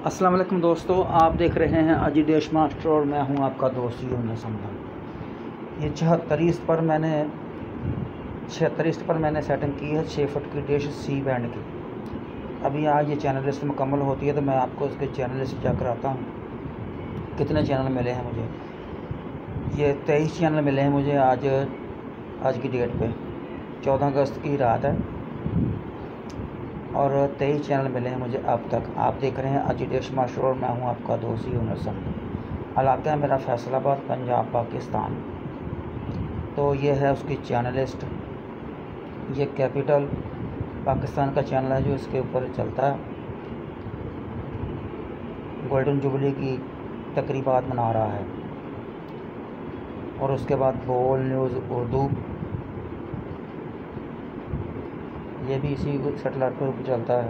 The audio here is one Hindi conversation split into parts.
अस्सलाम वालेकुम दोस्तों, आप देख रहे हैं अजी देश मास्टर और मैं हूं आपका दोस्त यूनुस हमदन। ये 76 पर मैंने सेटिंग की है 6 फुट की डिश सी बैंड की। अभी आज ये चैनल लिस्ट मुकम्मल होती है तो मैं आपको इसके चैनल लिस्ट चेक कराता हूँ कितने चैनल मिले हैं मुझे। ये 23 चैनल मिले हैं मुझे आज की डेट पे 14 अगस्त की रात है और 23 चैनल मिले हैं मुझे अब तक। आप देख रहे हैं अजी देश मास्टर और मैं हूं आपका दोस्त यूनुस हमदन। इलाका है मेरा फैसलाबाद, पंजाब, पाकिस्तान। तो ये है उसकी चैनल लिस्ट। ये कैपिटल पाकिस्तान का चैनल है जो इसके ऊपर चलता है। गोल्डन जुबली की तकरीबात मना रहा है और उसके बाद बोल न्यूज़ उर्दू, ये भी इसी सेटेलाइट पर चलता है।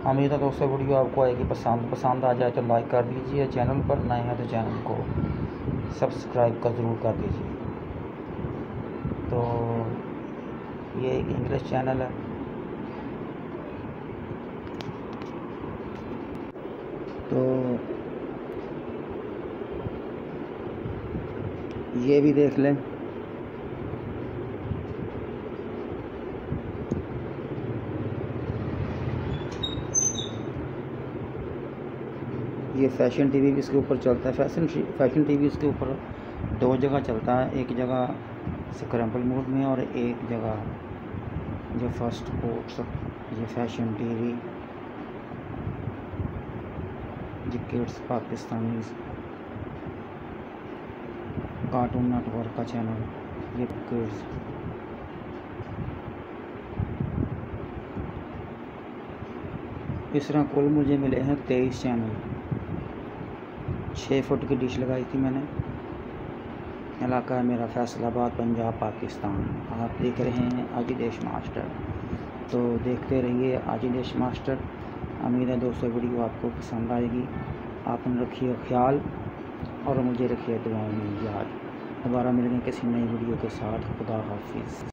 उम्मीद है दोस्तों वीडियो आपको आएगी पसंद आ जाए तो लाइक कर दीजिए। चैनल पर नए हैं तो चैनल को सब्सक्राइब का ज़रूर कर दीजिए। तो ये एक इंग्लिश चैनल है। तो ये भी देख लें। ये फैशन टीवी भी इसके ऊपर चलता है। फैशन टीवी इसके ऊपर 2 जगह चलता है, एक जगह स्क्रैम्बल मोड में और एक जगह जो फर्स्ट स्पोर्ट्स। ये फैशन टीवी, ये किड्स पाकिस्तानी कार्टून नेटवर्क का चैनल, ये किड्स। इस तरह कुल मुझे मिले हैं 23 चैनल। 6 फुट की डिश लगाई थी मैंने। इलाका है मेरा फैसलाबाद, पंजाब, पाकिस्तान। आप देख रहे हैं अजी देश मास्टर, तो देखते रहिए अजी देश मास्टर। उम्मीद है दोस्तों वीडियो आपको पसंद आएगी। आपने रखिए ख्याल और मुझे रखिए दुआओं में याद। दोबारा मिलेंगे किसी नई वीडियो के साथ। खुदा हाफिज़।